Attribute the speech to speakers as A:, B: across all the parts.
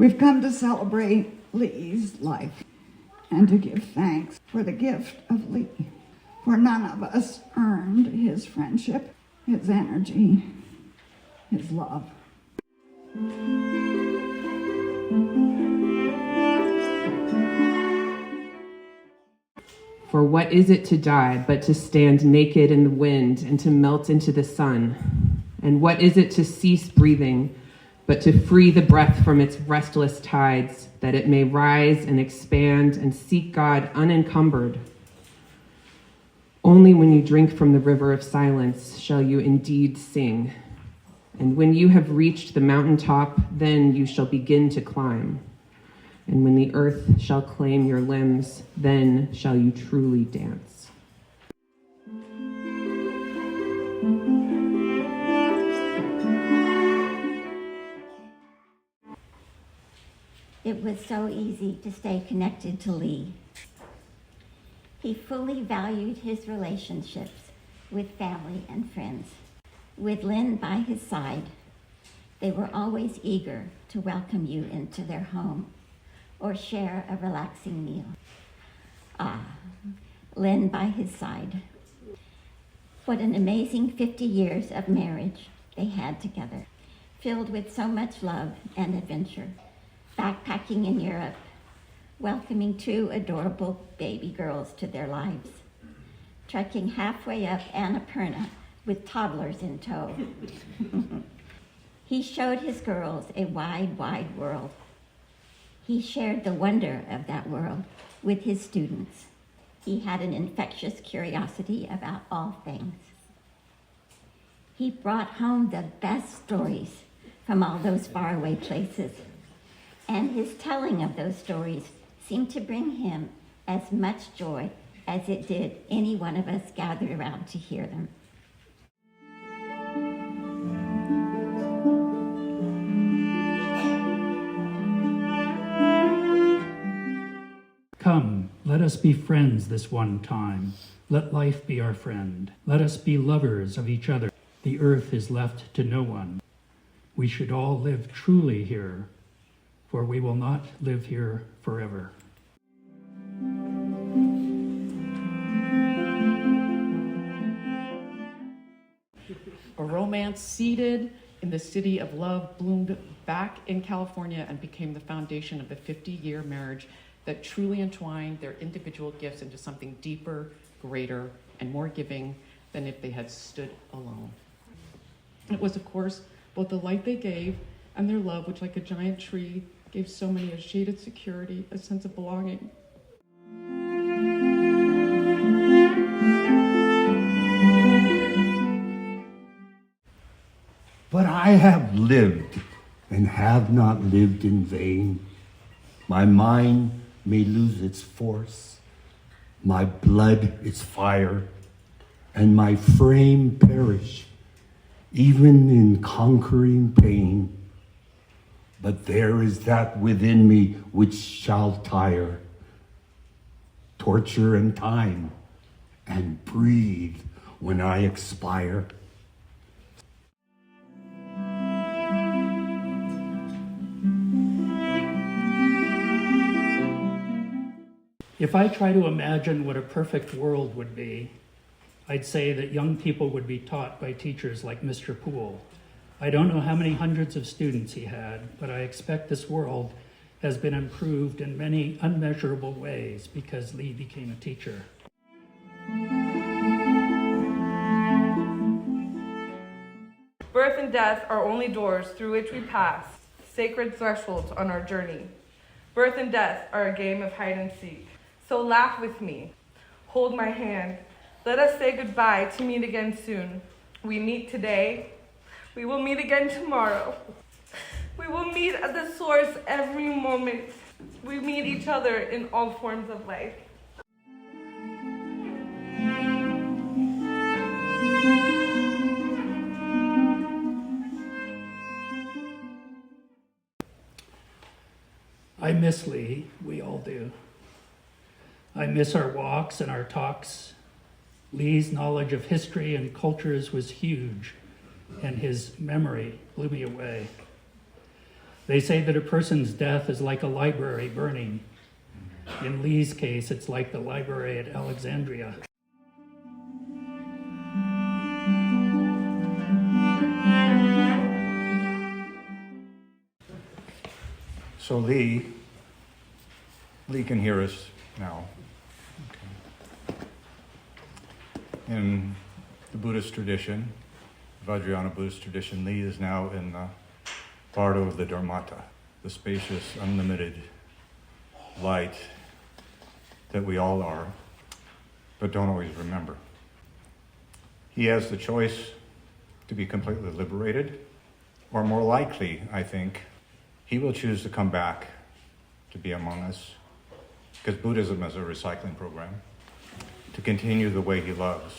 A: We've come to celebrate Lee's life and to give thanks for the gift of Lee. For none of us earned his friendship, his energy, his love.
B: For what is it to die but to stand naked in the wind and to melt into the sun? And what is it to cease breathing but to free the breath from its restless tides, that it may rise and expand and seek God unencumbered? Only when you drink from the river of silence shall you indeed sing. And when you have reached the mountaintop, then you shall begin to climb. And when the earth shall claim your limbs, then shall you truly dance.
C: It was so easy to stay connected to Lee. He fully valued his relationships with family and friends. With Lynn by his side, they were always eager to welcome you into their home or share a relaxing meal. Lynn by his side. What an amazing 50 years of marriage they had together, filled with so much love and adventure. Backpacking in Europe, welcoming 2 adorable baby girls to their lives, trekking halfway up Annapurna with toddlers in tow. He showed his girls a wide, wide world. He shared the wonder of that world with his students. He had an infectious curiosity about all things. He brought home the best stories from all those faraway places, and his telling of those stories seemed to bring him as much joy as it did any one of us gathered around to hear them.
D: Come, let us be friends this one time. Let life be our friend. Let us be lovers of each other. The earth is left to no one. We should all live truly here, for we will not live here forever.
E: A romance seeded in the city of love bloomed back in California and became the foundation of a 50-year marriage that truly entwined their individual gifts into something deeper, greater, and more giving than if they had stood alone. It was, of course, both the light they gave and their love, which, like a giant tree, gave so many a shaded security, a sense of belonging.
F: But I have lived and have not lived in vain. My mind may lose its force, my blood its fire, and my frame perish, even in conquering pain. But there is that within me which shall tire torture and time, and breathe when I expire.
D: If I try to imagine what a perfect world would be, I'd say that young people would be taught by teachers like Mr. Poole. I don't know how many hundreds of students he had, but I expect this world has been improved in many unmeasurable ways because Lee became a teacher.
G: Birth and death are only doors through which we pass, sacred thresholds on our journey. Birth and death are a game of hide and seek. So laugh with me, hold my hand. Let us say goodbye to meet again soon. We meet today, we will meet again tomorrow. We will meet at the source every moment. We meet each other in all forms of life.
D: I miss Lee, we all do. I miss our walks and our talks. Lee's knowledge of history and cultures was huge, and his memory blew me away. They say that a person's death is like a library burning. In Lee's case, it's like the library at Alexandria.
H: So Lee can hear us now. Okay. In the Buddhist tradition, Vajrayana Buddhist tradition, Lee is now in the bardo of the Dharmata, the spacious, unlimited light that we all are, but don't always remember. He has the choice to be completely liberated, or more likely, I think, he will choose to come back to be among us, because Buddhism is a recycling program, to continue the way he loves.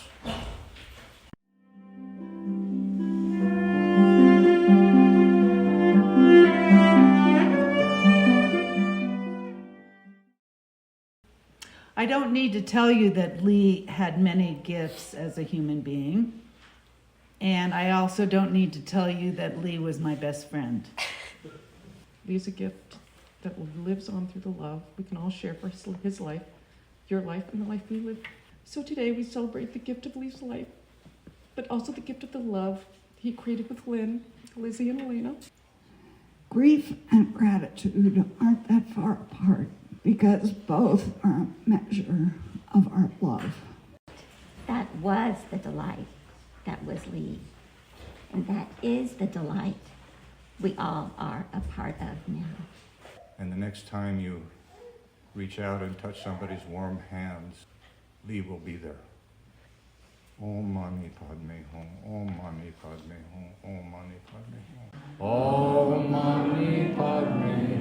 I: I don't need to tell you that Lee had many gifts as a human being. And I also don't need to tell you that Lee was my best friend.
E: Lee's a gift that lives on through the love we can all share for his life, your life, and the life we live. So today we celebrate the gift of Lee's life, but also the gift of the love he created with Lynn, Lizzie, and Elena.
A: Grief and gratitude aren't that far apart because both are a measure of our love.
C: That was the delight that was Lee. And that is the delight we all are a part of now.
H: And the next time you reach out and touch somebody's warm hands, Lee will be there. Om Mani Padme Hum, Om Mani Padme Hum, Om Mani Padme Hum. Om Mani Padme